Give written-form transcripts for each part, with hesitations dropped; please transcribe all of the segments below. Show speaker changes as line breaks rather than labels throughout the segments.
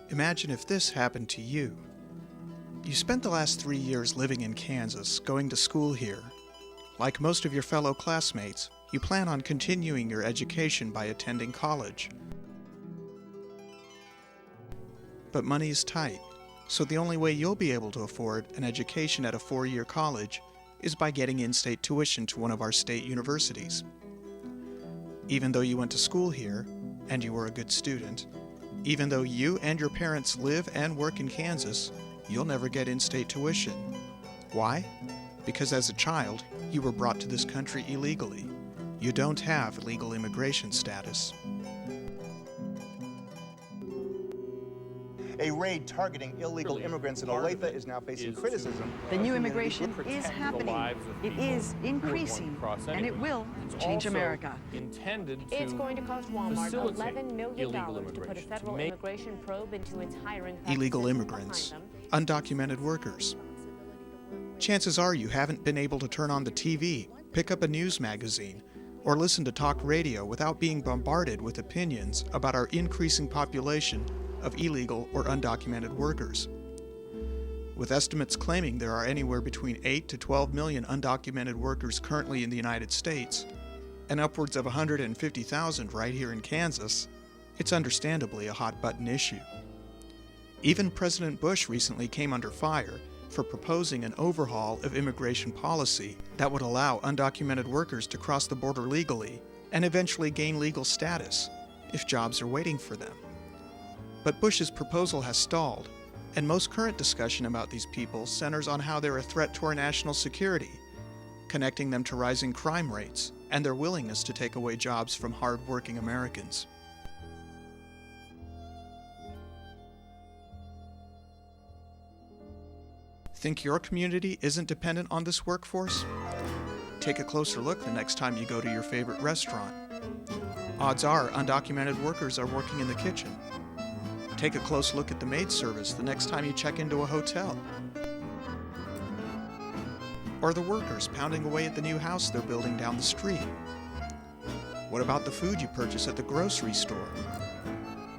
Imagine if this happened to you. You spent the last 3 years living in Kansas, going to school here. Like most of your fellow classmates, you plan on continuing your education by attending college. But money is tight, so the only way you'll be able to afford an education at a 4-year college is by getting in-state tuition to one of our state universities. Even though you went to school here, and you were a good student, even though you and your parents live and work in Kansas, you'll never get in-state tuition. Why? Because as a child, you were brought to this country illegally. You don't have legal immigration status.
A raid targeting illegal immigrants in Olathe is now facing criticism.
The new immigration is happening. It is increasing, and it will change America.
It's going to cost Walmart $11 million to put a federal immigration probe into its hiring practices.
Illegal immigrants, undocumented workers. Chances are you haven't been able to turn on the TV, pick up a news magazine, or listen to talk radio without being bombarded with opinions about our increasing population of illegal or undocumented workers. With estimates claiming there are anywhere between 8 to 12 million undocumented workers currently in the United States, and upwards of 150,000 right here in Kansas, it's understandably a hot-button issue. Even President Bush recently came under fire for proposing an overhaul of immigration policy that would allow undocumented workers to cross the border legally and eventually gain legal status if jobs are waiting for them. But Bush's proposal has stalled, and most current discussion about these people centers on how they're a threat to our national security, connecting them to rising crime rates and their willingness to take away jobs from hard-working Americans. Think your community isn't dependent on this workforce? Take a closer look the next time you go to your favorite restaurant. Odds are undocumented workers are working in the kitchen. Take a close look at the maid service the next time you check into a hotel. Or the workers pounding away at the new house they're building down the street. What about the food you purchase at the grocery store?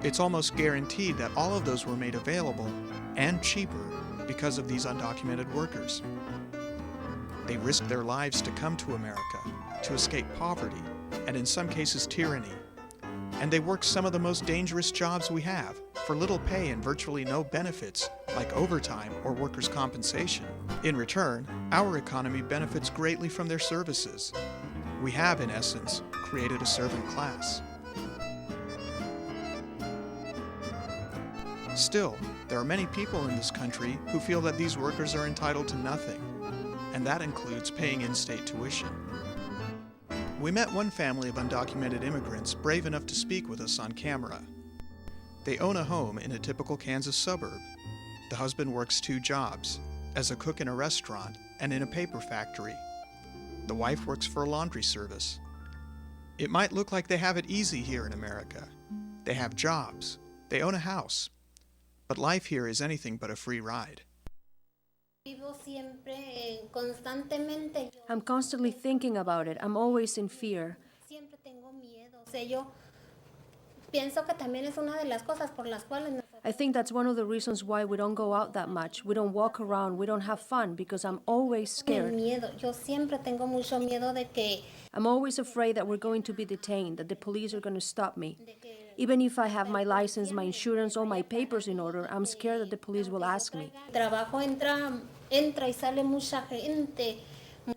It's almost guaranteed that all of those were made available and cheaper because of these undocumented workers. They risk their lives to come to America, to escape poverty, and in some cases tyranny. And they work some of the most dangerous jobs we have, for little pay and virtually no benefits, like overtime or workers' compensation. In return, our economy benefits greatly from their services. We have, in essence, created a servant class. Still, there are many people in this country who feel that these workers are entitled to nothing, and that includes paying in-state tuition. We met one family of undocumented immigrants brave enough to speak with us on camera. They own a home in a typical Kansas suburb. The husband works 2 jobs, as a cook in a restaurant and in a paper factory. The wife works for a laundry service. It might look like they have it easy here in America. They have jobs. They own a house. But life here is anything but a free ride.
I'm constantly thinking about it. I'm always in fear. I think that's one of the reasons why we don't go out that much. We don't walk around. We don't have fun because I'm always scared. I'm always afraid that we're going to be detained, that the police are going to stop me. Even if I have my license, my insurance, all my papers in order, I'm scared that the police will ask me.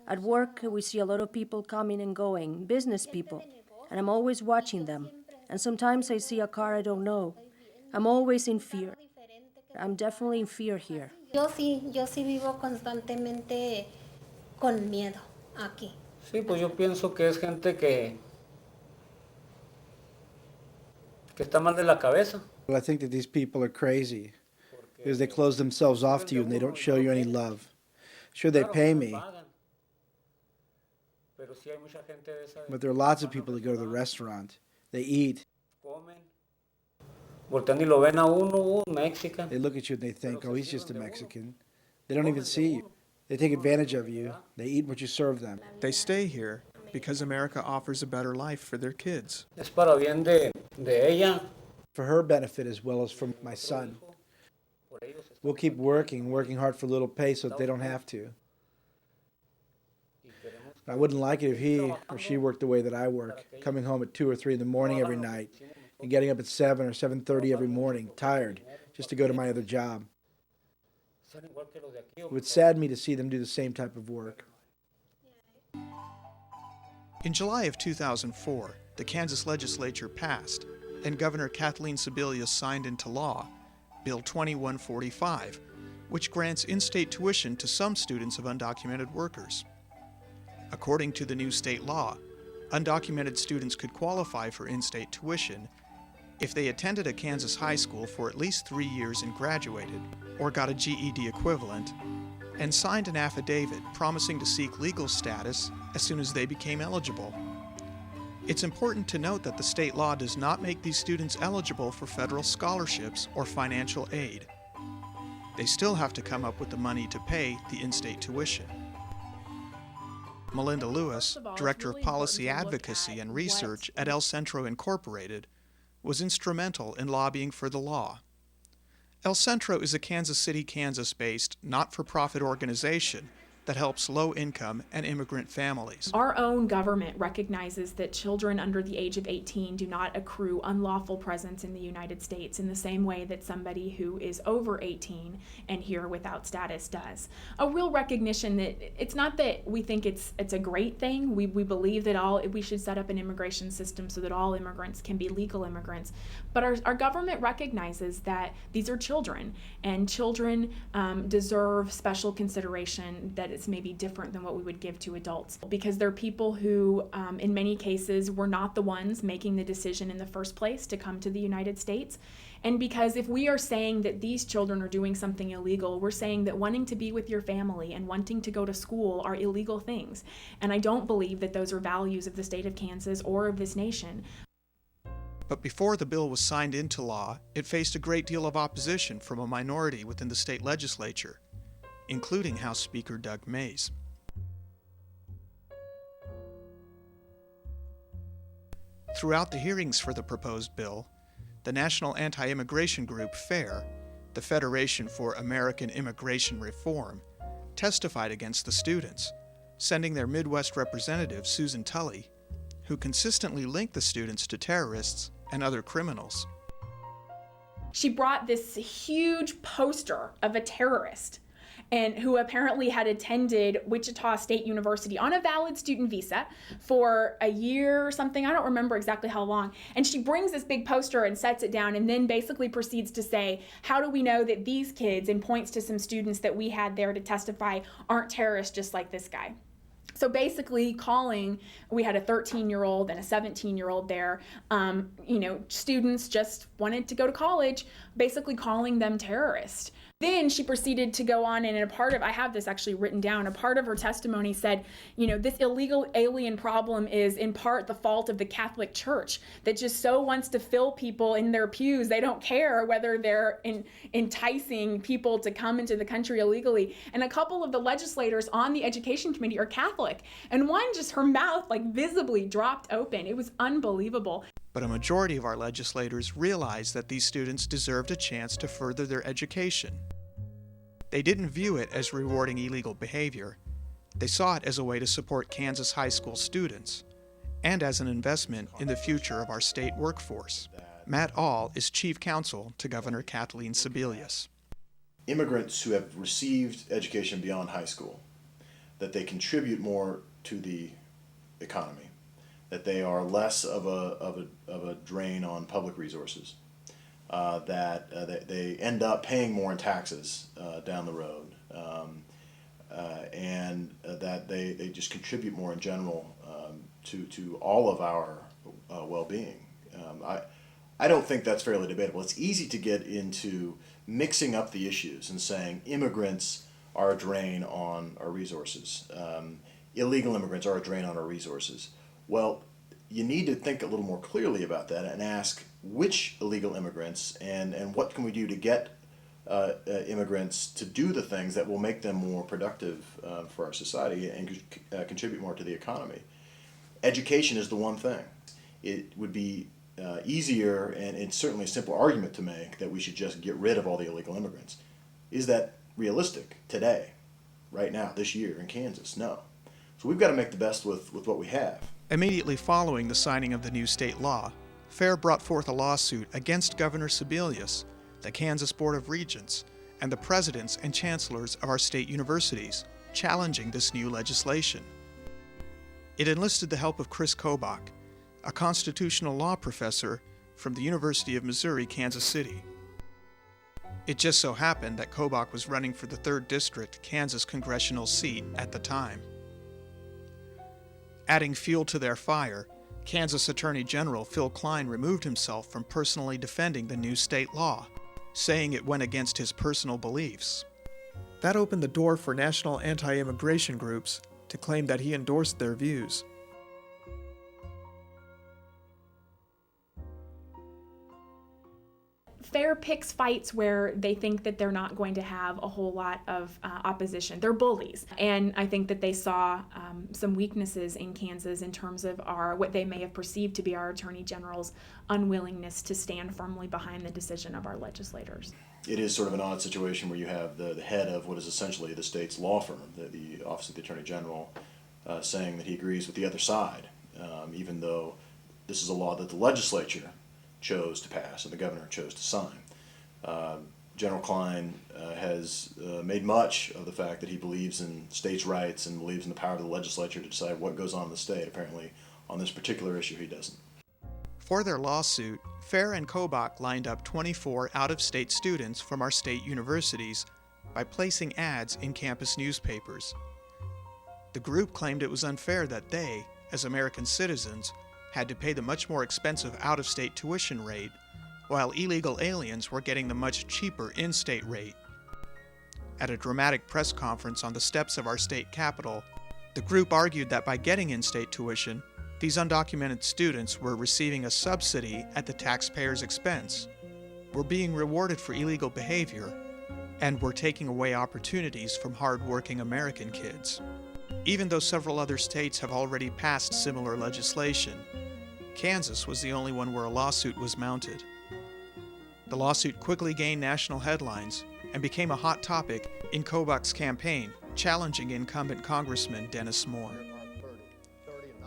At work, we see a lot of people coming and going, business people, and I'm always watching them. And sometimes I see a car I don't know. I'm always in fear. I'm definitely in fear here.
Yo sí vivo constantemente con miedo aquí.
Sí, pues yo pienso que es gente que está mal de la cabeza.
Well, I think that these people are crazy because they close themselves off to you and they don't show you any love. Sure, they pay me, but there are lots of people that go to the restaurant. They eat.
Voltean y lo ven a uno, Mexican.
They look at you and they think, oh, he's just a Mexican. They don't even see you. They take advantage of you. They eat what you serve them.
They stay here because America offers a better life for their kids.
Es para bien de ella.
for her benefit as well as for my son. We'll keep working hard for little pay so that they don't have to. I wouldn't like it if he or she worked the way that I work, coming home at 2 or 3 in the morning every night and getting up at 7 or 7:30 every morning, tired, just to go to my other job. It would sadden me to see them do the same type of work.
In July of 2004, the Kansas legislature passed, and Governor Kathleen Sebelius signed into law Bill 2145, which grants in-state tuition to some students of undocumented workers. According to the new state law, undocumented students could qualify for in-state tuition if they attended a Kansas high school for at least 3 years and graduated, or got a GED equivalent, and signed an affidavit promising to seek legal status as soon as they became eligible. It's important to note that the state law does not make these students eligible for federal scholarships or financial aid. They still have to come up with the money to pay the in-state tuition. Melinda Lewis, Director of Policy Advocacy and Research at El Centro Incorporated, was instrumental in lobbying for the law. El Centro is a Kansas City, Kansas-based, not-for-profit organization that helps low-income and immigrant families.
Our own government recognizes that children under the age of 18 do not accrue unlawful presence in the United States in the same way that somebody who is over 18 and here without status does. A real recognition that it's not that we think it's a great thing. We believe that we should set up an immigration system so that all immigrants can be legal immigrants. But our government recognizes that these are children, and children deserve special consideration that it's maybe different than what we would give to adults, because they're people who in many cases were not the ones making the decision in the first place to come to the United States. And because if we are saying that these children are doing something illegal, we're saying that wanting to be with your family and wanting to go to school are illegal things. And I don't believe that those are values of the state of Kansas or of this nation.
But before the bill was signed into law, it faced a great deal of opposition from a minority within the state legislature, including House Speaker Doug Mays. Throughout the hearings for the proposed bill, the national anti-immigration group FAIR, the Federation for American Immigration Reform, testified against the students, sending their Midwest representative, Susan Tully, who consistently linked the students to terrorists and other criminals.
She brought this huge poster of a terrorist and who apparently had attended Wichita State University on a valid student visa for a year or something. I don't remember exactly how long. And she brings this big poster and sets it down and then basically proceeds to say, how do we know that these kids, and points to some students that we had there to testify, aren't terrorists just like this guy? So basically we had a 13-year-old and a 17-year-old there, students just wanted to go to college, basically calling them terrorists. Then she proceeded to go on, and I have this actually written down, a part of her testimony said, this illegal alien problem is in part the fault of the Catholic Church that just so wants to fill people in their pews. They don't care whether they're enticing people to come into the country illegally. And a couple of the legislators on the Education Committee are Catholic, and one just, her mouth visibly dropped open. It was unbelievable.
But a majority of our legislators realized that these students deserved a chance to further their education. They didn't view it as rewarding illegal behavior. They saw it as a way to support Kansas high school students and as an investment in the future of our state workforce. Matt Aul is chief counsel to Governor Kathleen Sebelius.
Immigrants who have received education beyond high school, that they contribute more to the economy, that they are less of a drain on public resources, that they end up paying more in taxes down the road, and that they just contribute more in general to all of our well-being. I don't think that's fairly debatable. It's easy to get into mixing up the issues and saying immigrants are a drain on our resources. Illegal immigrants are a drain on our resources. Well, you need to think a little more clearly about that and ask which illegal immigrants and what can we do to get immigrants to do the things that will make them more productive for our society and contribute more to the economy. Education is the one thing. It would be easier, and it's certainly a simple argument to make that we should just get rid of all the illegal immigrants. Is that realistic today, right now, this year in Kansas? No. So we've got to make the best with what we have.
Immediately following the signing of the new state law, FAIR brought forth a lawsuit against Governor Sebelius, the Kansas Board of Regents, and the presidents and chancellors of our state universities, challenging this new legislation. It enlisted the help of Kris Kobach, a constitutional law professor from the University of Missouri, Kansas City. It just so happened that Kobach was running for the 3rd District Kansas Congressional seat at the time. Adding fuel to their fire, Kansas Attorney General Phil Klein removed himself from personally defending the new state law, saying it went against his personal beliefs. That opened the door for national anti-immigration groups to claim that he endorsed their views.
FAIR picks fights where they think that they're not going to have a whole lot of opposition. They're bullies. And I think that they saw some weaknesses in Kansas in terms of what they may have perceived to be our Attorney General's unwillingness to stand firmly behind the decision of our legislators.
It is sort of an odd situation where you have the head of what is essentially the state's law firm, the Office of the Attorney General, saying that he agrees with the other side, even though this is a law that the legislature chose to pass and the governor chose to sign. General Klein has made much of the fact that he believes in states' rights and believes in the power of the legislature to decide what goes on in the state. Apparently, on this particular issue, he doesn't.
For their lawsuit, FAIR and Kobach lined up 24 out-of-state students from our state universities by placing ads in campus newspapers. The group claimed it was unfair that they, as American citizens, had to pay the much more expensive out-of-state tuition rate, while illegal aliens were getting the much cheaper in-state rate. At a dramatic press conference on the steps of our state capitol, the group argued that by getting in-state tuition, these undocumented students were receiving a subsidy at the taxpayer's expense, were being rewarded for illegal behavior, and were taking away opportunities from hard-working American kids. Even though several other states have already passed similar legislation, Kansas was the only one where a lawsuit was mounted. The lawsuit quickly gained national headlines and became a hot topic in Kobach's campaign, challenging incumbent Congressman Dennis Moore.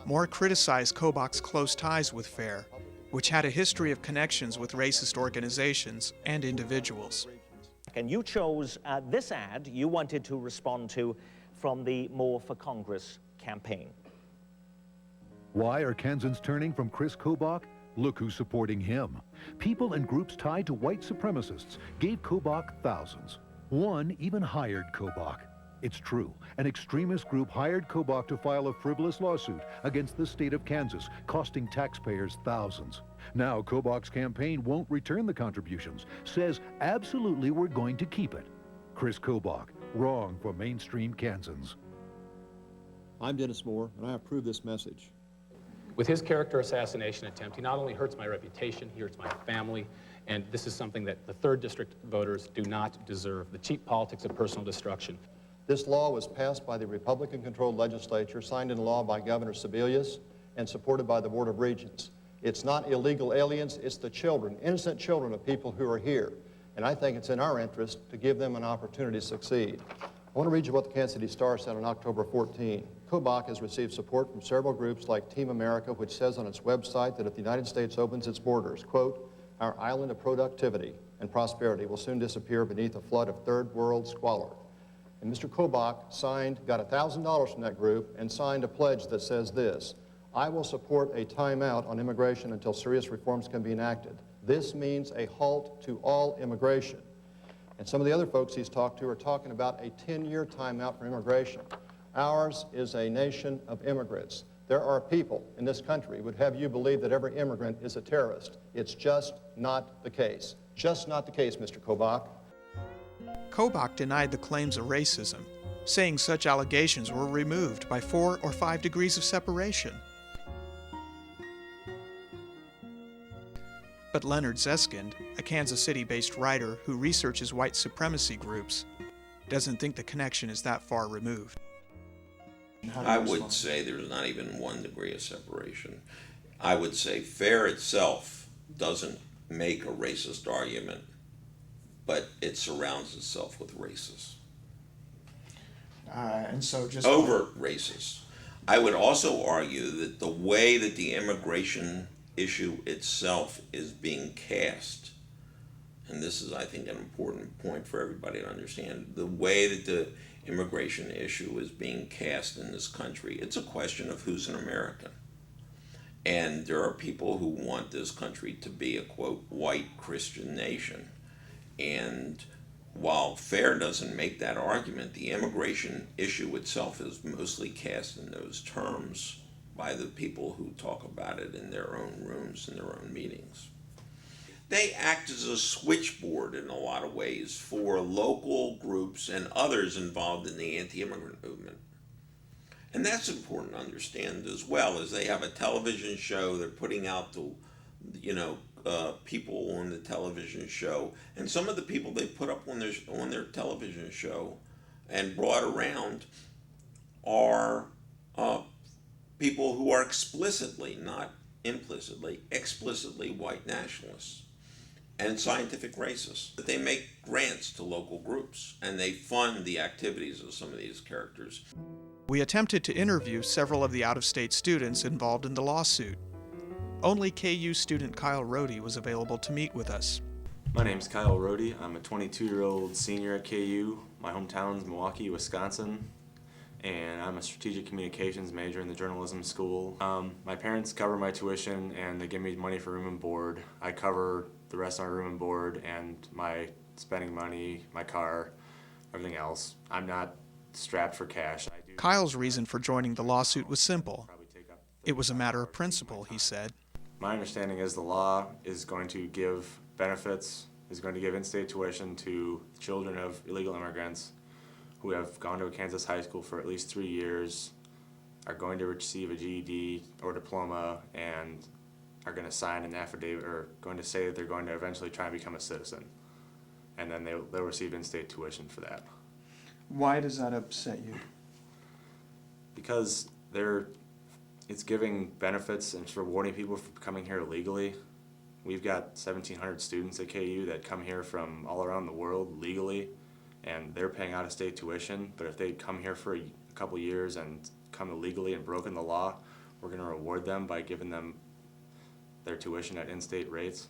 Moore criticized Kobach's close ties with FAIR, which had a history of connections with racist organizations and individuals.
And you chose this ad you wanted to respond to from the More for Congress campaign.
Why are Kansans turning from Kris Kobach? Look who's supporting him. People and groups tied to white supremacists gave Kobach thousands. One even hired Kobach. It's true, an extremist group hired Kobach to file a frivolous lawsuit against the state of Kansas, costing taxpayers thousands. Now Kobach's campaign won't return the contributions, says absolutely we're going to keep it. Kris Kobach, wrong for mainstream Kansans.
I'm Dennis Moore, and I approve this message.
With his character assassination attempt, he not only hurts my reputation, he hurts my family, and this is something that the 3rd District voters do not deserve, the cheap politics of personal destruction.
This law was passed by the Republican-controlled legislature, signed into law by Governor Sebelius, and supported by the Board of Regents. It's not illegal aliens, it's the children, innocent children of people who are here. And I think it's in our interest to give them an opportunity to succeed. I want to read you what the Kansas City Star said on October 14. Kobach has received support from several groups like Team America, which says on its website that if the United States opens its borders, quote, our island of productivity and prosperity will soon disappear beneath a flood of third world squalor. And Mr. Kobach got $1,000 from that group and signed a pledge that says this: I will support a timeout on immigration until serious reforms can be enacted. This means a halt to all immigration. And some of the other folks he's talked to are talking about a 10-year timeout for immigration. Ours is a nation of immigrants. There are people in this country who would have you believe that every immigrant is a terrorist. It's just not the case. Just not the case, Mr. Kobach.
Kobach denied the claims of racism, saying such allegations were removed by 4 or 5 degrees of separation. But Leonard Zeskind, a Kansas City-based writer who researches white supremacy groups, doesn't think the connection is that far removed.
I would say there's not even 1 degree of separation. I would say FAIR itself doesn't make a racist argument, but it surrounds itself with racists.
And so just
overt racist. I would also argue that the way that the immigration issue itself is being cast, and this is, I think, an important point for everybody to understand, the way that the immigration issue is being cast in this country, it's a question of who's an American. And there are people who want this country to be a, quote, white Christian nation. And while FAIR doesn't make that argument, the immigration issue itself is mostly cast in those terms by the people who talk about it in their own rooms, in their own meetings. They act as a switchboard in a lot of ways for local groups and others involved in the anti-immigrant movement. And that's important to understand as well, as they have a television show, they're putting out the, people on the television show, and some of the people they put up on their television show and brought around are people who are explicitly, not implicitly, explicitly white nationalists and scientific racists. They make grants to local groups and they fund the activities of some of these characters.
We attempted to interview several of the out-of-state students involved in the lawsuit. Only KU student Kyle Rohde was available to meet with us.
My name's Kyle Rohde. I'm a 22-year-old senior at KU. My hometown's Milwaukee, Wisconsin, and I'm a strategic communications major in the journalism school. My parents cover my tuition and they give me money for room and board. I cover the rest of my room and board and my spending money, my car, everything else. I'm not strapped for cash.
Kyle's reason for joining the lawsuit was simple. It was a matter of principle, he said.
My understanding is the law is going to give benefits, is going to give in-state tuition to children of illegal immigrants who have gone to a Kansas high school for at least 3 years, are going to receive a GED or diploma, and are going to sign an affidavit or going to say that they're going to eventually try and become a citizen. And then they'll receive in-state tuition for that.
Why does that upset you?
Because it's giving benefits and it's rewarding people for coming here illegally. We've got 1,700 students at KU that come here from all around the world legally, and they're paying out-of-state tuition. But if they come here for a couple years and come illegally and broken the law, we're going to reward them by giving them their tuition at in-state rates.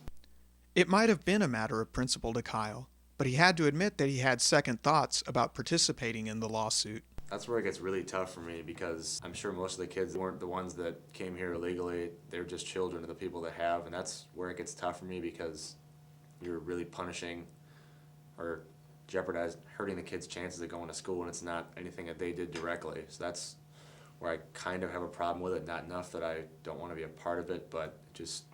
It might have been a matter of principle to Kyle, but he had to admit that he had second thoughts about participating in the lawsuit.
That's where it gets really tough for me, because I'm sure most of the kids weren't the ones that came here illegally. They're just children of the people that have, and that's where it gets tough for me, because you're really punishing or hurting the kids' chances of going to school, and it's not anything that they did directly. So that's where I kind of have a problem with it. Not enough that I don't want to be a part of it, but just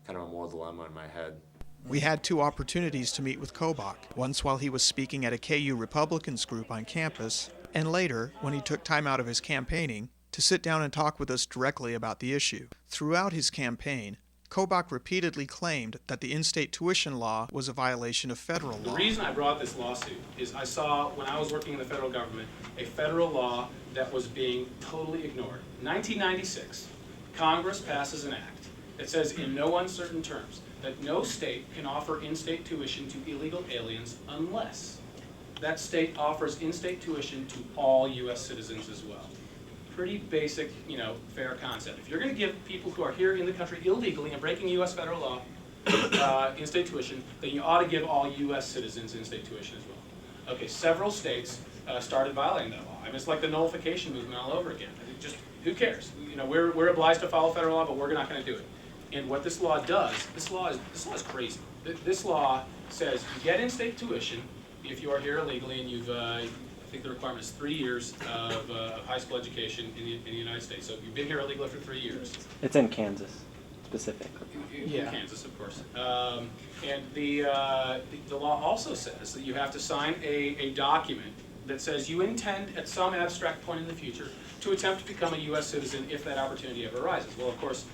kind of a moral dilemma in my head.
We had 2 opportunities to meet with Kobach, once while he was speaking at a KU Republicans group on campus, and later when he took time out of his campaigning to sit down and talk with us directly about the issue. Throughout his campaign, Kobach repeatedly claimed that the in-state tuition law was a violation of federal law.
The reason I brought this lawsuit is I saw, when I was working in the federal government, a federal law that was being totally ignored. 1996, Congress passes an act that says in no uncertain terms that no state can offer in-state tuition to illegal aliens unless that state offers in-state tuition to all U.S. citizens as well. Pretty basic, fair concept. If you're going to give people who are here in the country illegally and breaking U.S. federal law in-state tuition, then you ought to give all U.S. citizens in-state tuition as well. Okay, several states started violating that law. I mean, it's like the nullification movement all over again. Just who cares? We're obliged to follow federal law, but we're not going to do it. And what this law does, this law is crazy. This law says you get in-state tuition if you are here illegally and you've, I think the requirement is 3 years of high school education in the United States. So if you've been here illegally for 3 years.
It's in Kansas, specifically.
In Kansas, of course. And the law also says that you have to sign a document that says you intend at some abstract point in the future to attempt to become a U.S. citizen if that opportunity ever arises. Well, of course,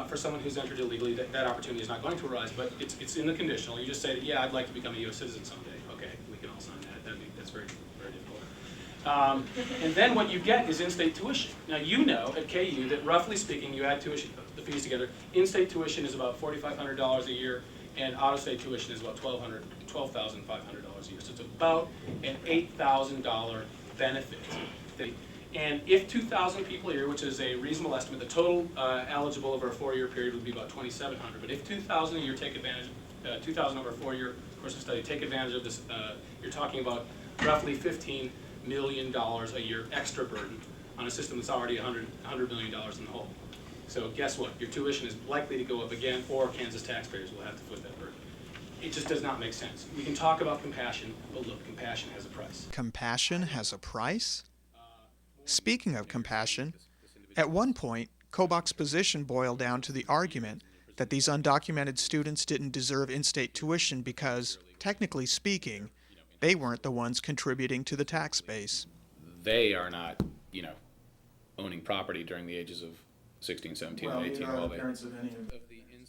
for someone who's entered illegally, that opportunity is not going to arise, but it's in the conditional. You just say that, yeah, I'd like to become a U.S. citizen someday. Okay, we can all sign that. That's very, very difficult. And then what you get is in-state tuition. Now you know at KU that roughly speaking, you add tuition, the fees together, in-state tuition is about $4,500 a year, and out-of-state tuition is about $12,500 a year. So it's about an $8,000 benefit. And if 2,000 people a year, which is a reasonable estimate, the total eligible over a 4-year period would be about 2,700. But if 2,000 a year take advantage, 2,000 over a 4-year course of study, take advantage of this, you're talking about roughly $15 million a year extra burden on a system that's already $100 million in the hole. So guess what? Your tuition is likely to go up again, or Kansas taxpayers will have to foot that burden. It just does not make sense. We can talk about compassion, but look, compassion has a price.
Compassion has a price? Speaking of compassion, at one point, Kobach's position boiled down to the argument that these undocumented students didn't deserve in-state tuition because, technically speaking, they weren't the ones contributing to the tax base.
They are not, owning property during the ages of 16, 17, and 18.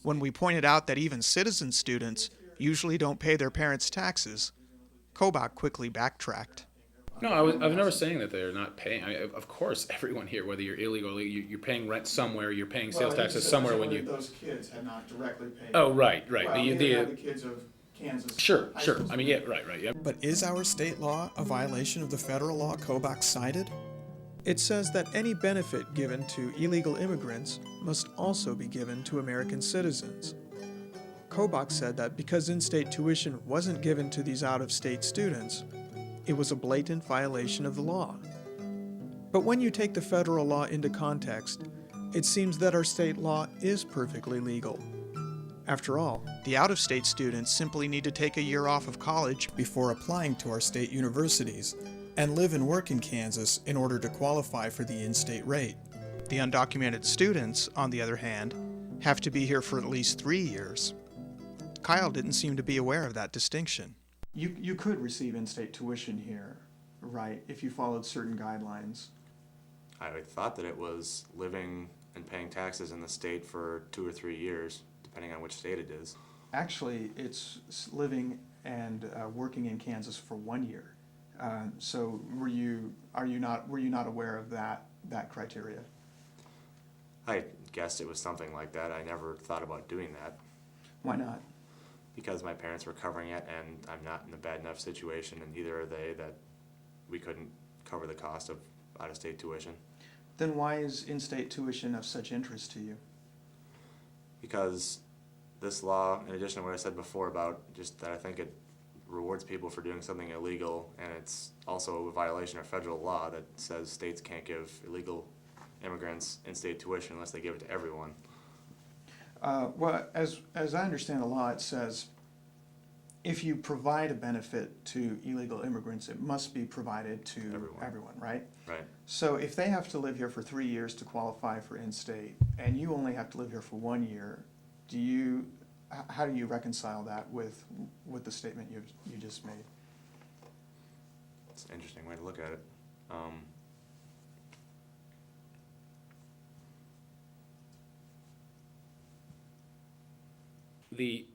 When we pointed out that even citizen students usually don't pay their parents' taxes, Kobach quickly backtracked.
No, I was never saying that they're not paying. I mean, of course, everyone here, whether you're illegal or you're paying rent somewhere, you're paying sales taxes somewhere when you.
Those kids had not directly paid.
Oh, right.
Well, the kids of Kansas.
Sure. I mean, yeah, right, yeah.
But is our state law a violation of the federal law Kobach cited? It says that any benefit given to illegal immigrants must also be given to American citizens. Kobach said that because in-state tuition wasn't given to these out-of-state students, it was a blatant violation of the law. But when you take the federal law into context, it seems that our state law is perfectly legal. After all, the out-of-state students simply need to take a year off of college before applying to our state universities and live and work in Kansas in order to qualify for the in-state rate. The undocumented students, on the other hand, have to be here for at least 3 years. Kyle didn't seem to be aware of that distinction. You could receive in-state tuition here, right, if you followed certain guidelines.
I thought that it was living and paying taxes in the state for 2 or 3 years, depending on which state it is.
Actually, it's living and working in Kansas for 1 year. So were you not aware of that criteria?
I guessed it was something like that. I never thought about doing that.
Why not?
Because my parents were covering it, and I'm not in a bad enough situation, and neither are they, that we couldn't cover the cost of out-of-state tuition.
Then why is in-state tuition of such interest to you?
Because this law, in addition to what I said before about just that I think it rewards people for doing something illegal, and it's also a violation of federal law that says states can't give illegal immigrants in-state tuition unless they give it to everyone.
Well, as I understand the law, it says if you provide a benefit to illegal immigrants, it must be provided to everyone, right?
Right.
So if they have to live here for 3 years to qualify for in-state, and you only have to live here for 1 year, how do you reconcile that with the statement you just made?
It's an interesting way to look at it.
The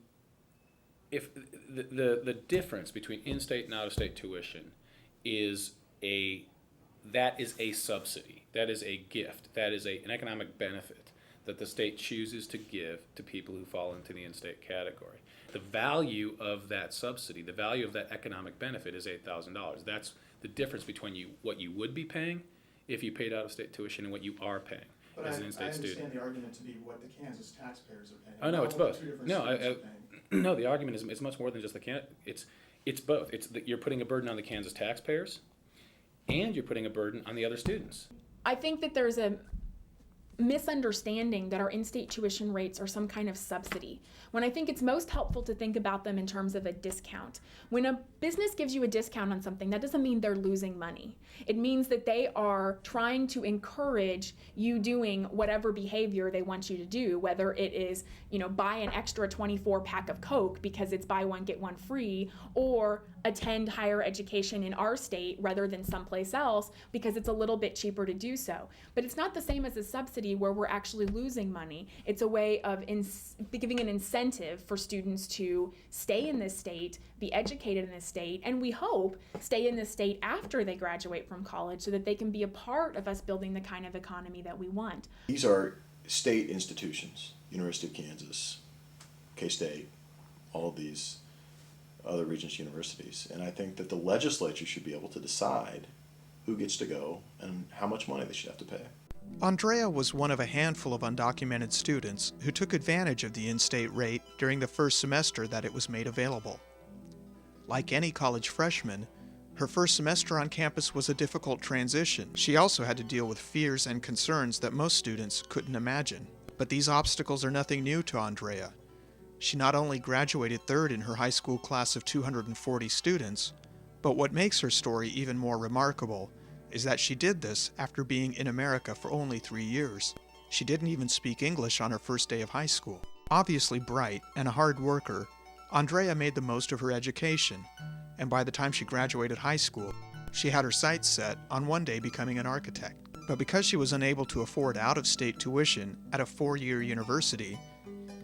difference between in-state and out-of-state tuition is a subsidy. That is a gift. That is an economic benefit that the state chooses to give to people who fall into the in-state category. The value of that subsidy, the value of that economic benefit is $8,000. That's the difference between what you would be paying if you paid out-of-state tuition and what you are paying.
But
as an in-state student.
I understand the argument to be what the Kansas taxpayers are paying.
Oh no, it's both.
No,
no, the argument is it's much more than just it's both. It's that you're putting a burden on the Kansas taxpayers, and you're putting a burden on the other students.
I think that there's a misunderstanding that our in-state tuition rates are some kind of subsidy, when I think it's most helpful to think about them in terms of a discount. When a business gives you a discount on something, that doesn't mean they're losing money. It means that they are trying to encourage you doing whatever behavior they want you to do, whether it is, buy an extra 24 pack of Coke because it's buy one, get one free, or attend higher education in our state rather than someplace else because it's a little bit cheaper to do so. But it's not the same as a subsidy university where we're actually losing money. It's a way of giving an incentive for students to stay in this state, be educated in this state, and we hope stay in this state after they graduate from college so that they can be a part of us building the kind of economy that we want.
These are state institutions, University of Kansas, K-State, all of these other Regents universities. And I think that the legislature should be able to decide who gets to go and how much money they should have to pay.
Andrea was one of a handful of undocumented students who took advantage of the in-state rate during the first semester that it was made available. Like any college freshman, her first semester on campus was a difficult transition. She also had to deal with fears and concerns that most students couldn't imagine. But these obstacles are nothing new to Andrea. She not only graduated third in her high school class of 240 students, but what makes her story even more remarkable is that she did this after being in America for only 3 years. She didn't even speak English on her first day of high school. Obviously bright and a hard worker, Andrea made the most of her education, and by the time she graduated high school, she had her sights set on one day becoming an architect. But because she was unable to afford out-of-state tuition at a 4-year university,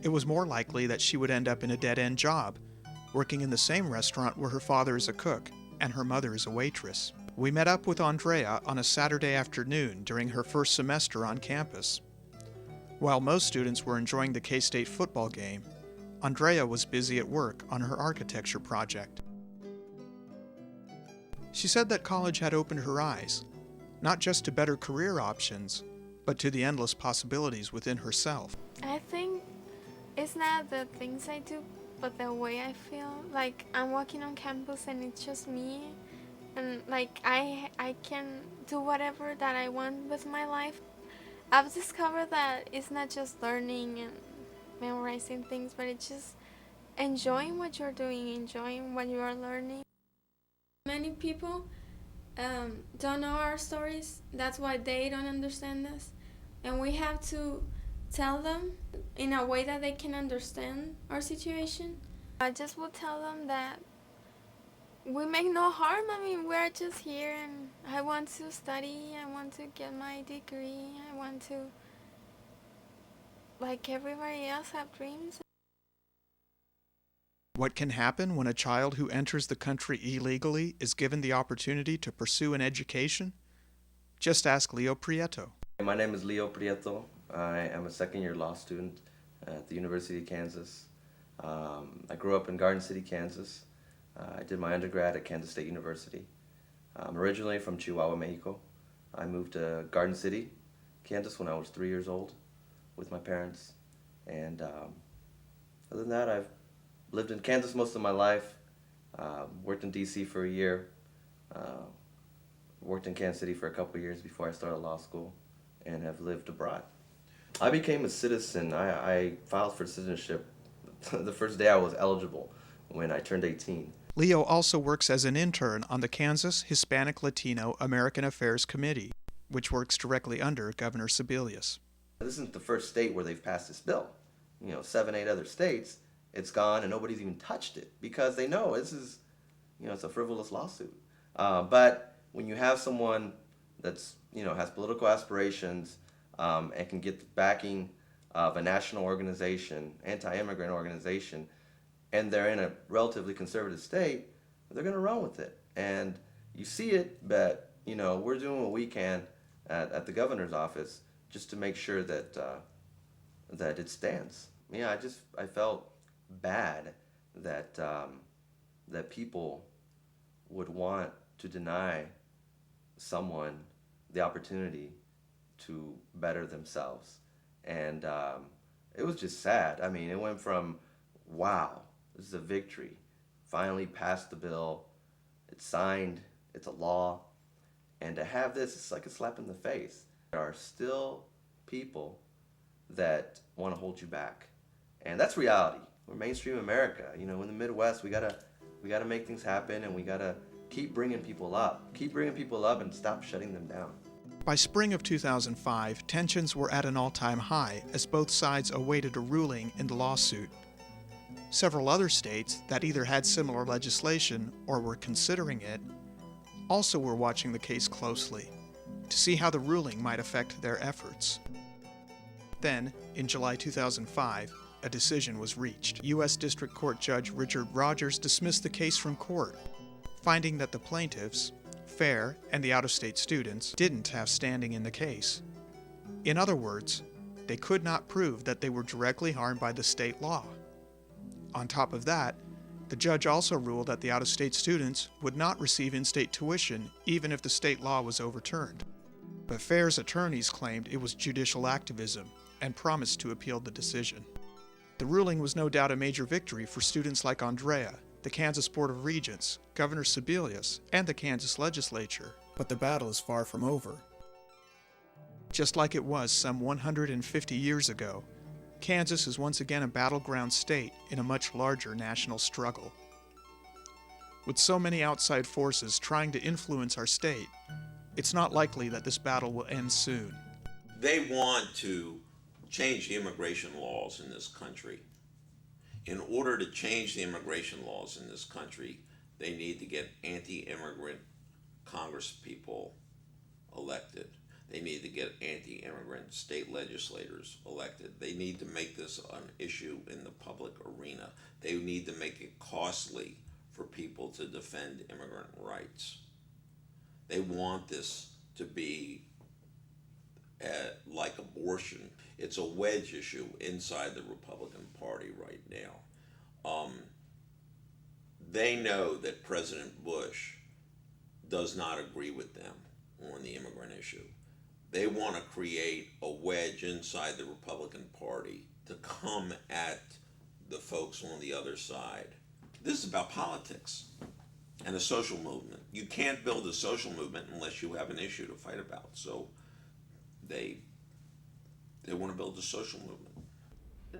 it was more likely that she would end up in a dead-end job, working in the same restaurant where her father is a cook and her mother is a waitress. We met up with Andrea on a Saturday afternoon during her first semester on campus. While most students were enjoying the K-State football game, Andrea was busy at work on her architecture project. She said that college had opened her eyes, not just to better career options, but to the endless possibilities within herself.
I think it's not the things I do, but the way I feel. Like, I'm walking on campus and it's just me, and like I can do whatever that I want with my life. I've discovered that it's not just learning and memorizing things, but it's just enjoying what you're doing, enjoying what you are learning. Many people don't know our stories. That's why they don't understand us, and we have to tell them in a way that they can understand our situation. I just will tell them that we make no harm. I mean, we're just here, and I want to study, I want to get my degree, I want to, like everybody else, have dreams.
What can happen when a child who enters the country illegally is given the opportunity to pursue an education? Just ask Leo Prieto.
My name is Leo Prieto. I am a second-year law student at the University of Kansas. I grew up in Garden City, Kansas. I did my undergrad at Kansas State University. I'm originally from Chihuahua, Mexico. I moved to Garden City, Kansas when I was 3 years old with my parents. And other than that, I've lived in Kansas most of my life, worked in D.C. for a year, worked in Kansas City for a couple of years before I started law school, and have lived abroad. I became a citizen. I filed for citizenship the first day I was eligible, when I turned 18.
Leo also works as an intern on the Kansas Hispanic Latino American Affairs Committee, which works directly under Governor Sebelius.
This isn't the first state where they've passed this bill. 7, 8 other states, it's gone and nobody's even touched it because they know this is, it's a frivolous lawsuit. But when you have someone that's, has political aspirations and can get the backing of a national organization, anti-immigrant organization, and they're in a relatively conservative state, they're going to run with it. And you see it, but, we're doing what we can at the governor's office just to make sure that that it stands. Yeah, I felt bad that that people would want to deny someone the opportunity to better themselves. And it was just sad. I mean, it went from, wow, this is a victory. Finally passed the bill. It's signed. It's a law. And to have this, it's like a slap in the face. There are still people that want to hold you back. And that's reality. We're mainstream America. In the Midwest, we gotta make things happen, and we gotta keep bringing people up. Keep bringing people up and stop shutting them down.
By spring of 2005, tensions were at an all-time high as both sides awaited a ruling in the lawsuit. Several other states that either had similar legislation or were considering it also were watching the case closely to see how the ruling might affect their efforts. Then, in July 2005, a decision was reached. U.S. District Court Judge Richard Rogers dismissed the case from court, finding that the plaintiffs, FAIR, and the out-of-state students didn't have standing in the case. In other words, they could not prove that they were directly harmed by the state law. On top of that, the judge also ruled that the out-of-state students would not receive in-state tuition even if the state law was overturned. But FAIR's attorneys claimed it was judicial activism and promised to appeal the decision. The ruling was no doubt a major victory for students like Andrea, the Kansas Board of Regents, Governor Sebelius, and the Kansas legislature. But the battle is far from over. Just like it was some 150 years ago, Kansas is once again a battleground state in a much larger national struggle. With so many outside forces trying to influence our state, it's not likely that this battle will end soon.
They want to change the immigration laws in this country. In order to change the immigration laws in this country, they need to get anti-immigrant congresspeople elected. They need to get anti-immigrant state legislators elected. They need to make this an issue in the public arena. They need to make it costly for people to defend immigrant rights. They want this to be like abortion. It's a wedge issue inside the Republican Party right now. They know that President Bush does not agree with them on the immigrant issue. They want to create a wedge inside the Republican Party to come at the folks on the other side. This is about politics and a social movement. You can't build a social movement unless you have an issue to fight about. So they want to build a social movement.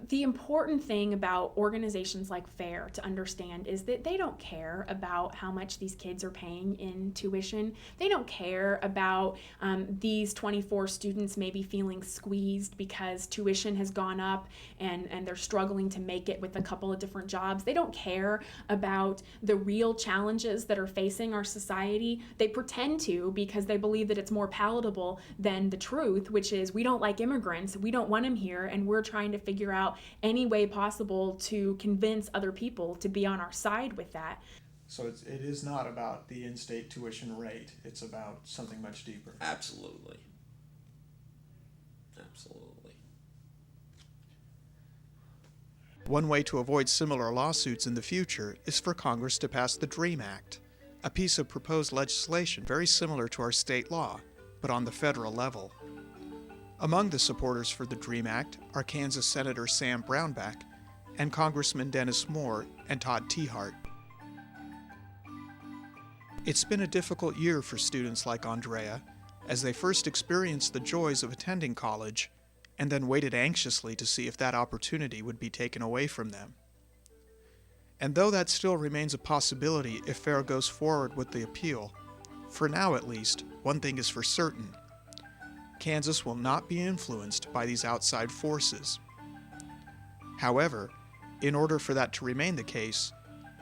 The important thing about organizations like FAIR to understand is that they don't care about how much these kids are paying in tuition. They don't care about these 24 students maybe feeling squeezed because tuition has gone up and they're struggling to make it with a couple of different jobs. They don't care about the real challenges that are facing our society. They pretend to because they believe that it's more palatable than the truth, which is we don't like immigrants, we don't want them here, and we're trying to figure out any way possible to convince other people to be on our side with that.
So it is not about the in-state tuition rate. It's about something much deeper.
Absolutely. Absolutely.
One way to avoid similar lawsuits in the future is for Congress to pass the DREAM Act, a piece of proposed legislation very similar to our state law, but on the federal level. Among the supporters for the DREAM Act are Kansas Senator Sam Brownback and Congressman Dennis Moore and Todd Tiahrt. It's been a difficult year for students like Andrea as they first experienced the joys of attending college and then waited anxiously to see if that opportunity would be taken away from them. And though that still remains a possibility if FAIR goes forward with the appeal, for now at least, one thing is for certain. Kansas will not be influenced by these outside forces. However, in order for that to remain the case,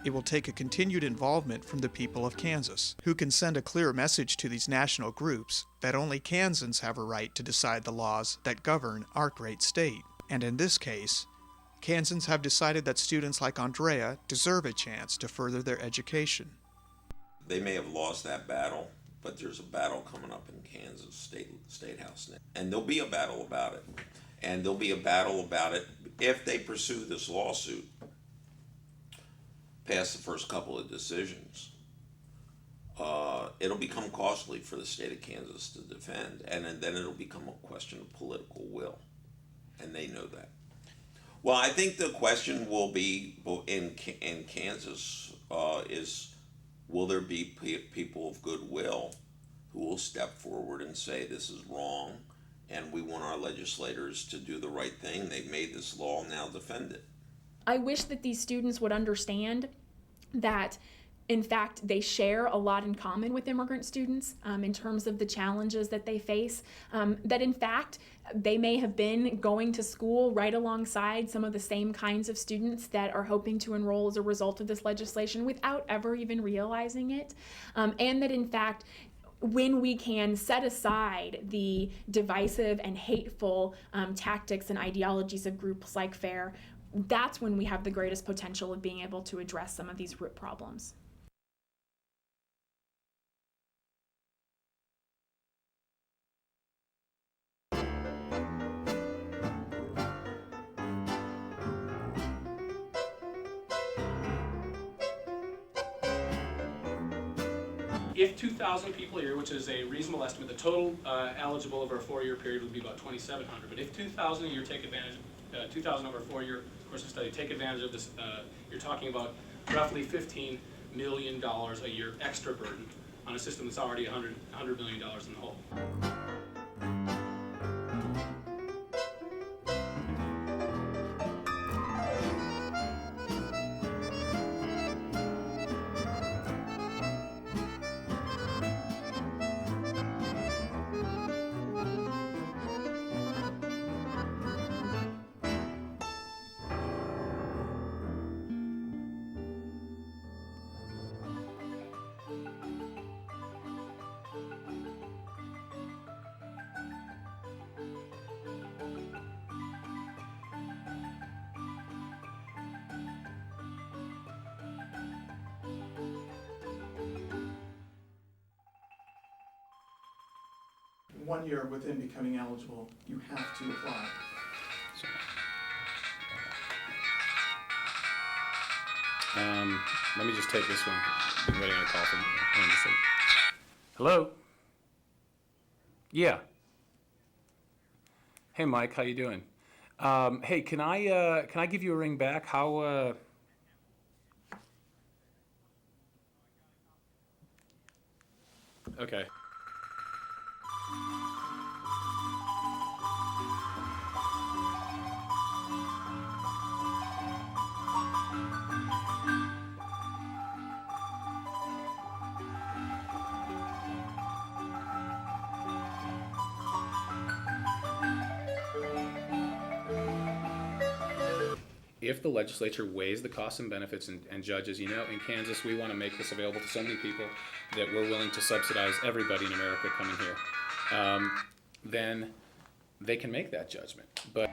it will take a continued involvement from the people of Kansas, who can send a clear message to these national groups that only Kansans have a right to decide the laws that govern our great state. And in this case, Kansans have decided that students like Andrea deserve a chance to further their education.
They may have lost that battle, but there's a battle coming up in Kansas State House now. And there'll be a battle about it. And there'll be a battle about it if they pursue this lawsuit past the first couple of decisions. It'll become costly for the state of Kansas to defend, and then it'll become a question of political will. And they know that. Well, I think the question will be in Kansas is, will there be people of goodwill who will step forward and say this is wrong and we want our legislators to do the right thing? They've made this law, now defend it.
I wish that these students would understand that, in fact, they share a lot in common with immigrant students in terms of the challenges that they face, that in fact, they may have been going to school right alongside some of the same kinds of students that are hoping to enroll as a result of this legislation without ever even realizing it, and that in fact, when we can set aside the divisive and hateful tactics and ideologies of groups like FAIR, that's when we have the greatest potential of being able to address some of these root problems.
If 2,000 people a year, which is a reasonable estimate, the total eligible over a 4-year period would be about 2,700. But if 2,000 a year take advantage, 2,000 over a 4-year course of study take advantage of this, you're talking about roughly $15 million a year extra burden on a system that's already $100 million in the hole.
One year within becoming eligible, you have to apply.
Let me just take this one. I'm waiting on a call from him. Hello? Yeah. Hey, Mike, how you doing? Hey, can I give you a ring back? How? Okay. If the legislature weighs the costs and benefits and judges, you know, in Kansas, we want to make this available to so many people that we're willing to subsidize everybody in America coming here, then they can make that judgment. But